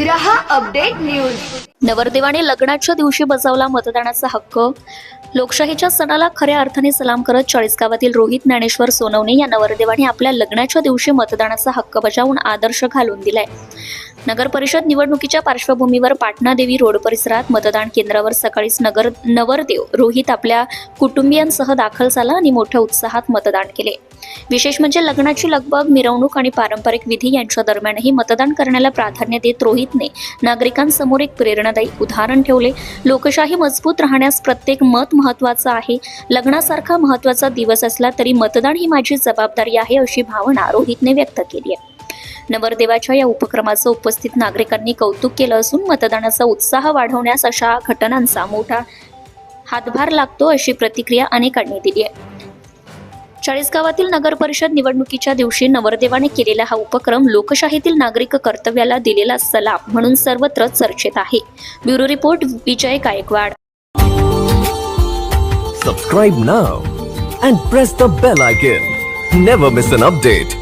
रहा update news. नवरदेवाने लग्नाच्या दिवशी बजावला मतदानाचा हक्क। लोकशाहीच्या सणाला खऱ्या अर्थाने सलाम करत चाळीसगावातील रोहित ज्ञानेश्वर सोनवणे या नवरदेवाने आपल्या लग्नाच्या दिवशी मतदानाचा हक्क बजावून आदर्श घालून दिलाय। नगर परिषद निवडणुकीच्या पार्श्वभूमीवर पाटणा देवी रोड परिसरात मतदान केंद्रावर सकाळीच नवरदेव रोहित आपल्या कुटुंबियांसह दाखल झाला आणि मोठ्या उत्साहात मतदान केले। विशेष म्हणजे लग्नाची लगबग, मिरवणूक आणि पारंपरिक विधी यांच्या दरम्यानही मतदान करण्याला प्राधान्य देत रोहितने नागरिकांसमोर एक प्रेरणादायी उदाहरण ठेवले। लोकशाही मजबूत राहण्यास प्रत्येक मत महत्त्वाचं आहे। लग्नासारखा महत्त्वाचा दिवस असला तरी मतदान ही माझी जबाबदारी आहे, अशी भावना रोहितने व्यक्त केली आहे। नवरदेवाच्या या उपक्रमाचं उपस्थित नागरिकांनी कौतुक केलं असून मतदानाचा उत्साह वाढवण्यास अशा घटनांचा मोठा हातभार लागतो, अशी प्रतिक्रिया अनेकांनी दिली आहे। चाळीसगावातील नगर परिषद निवडणुकीच्या दिवशी नवरदेवाने केलेला हा उपक्रम लोकशाहीतील नागरिक कर्तव्याला दिलेला सलाम म्हणून सर्वत्र चर्चेत आहे। Bureau report, Vijay Gaikwad. Subscribe now and press the bell icon. Never miss an update.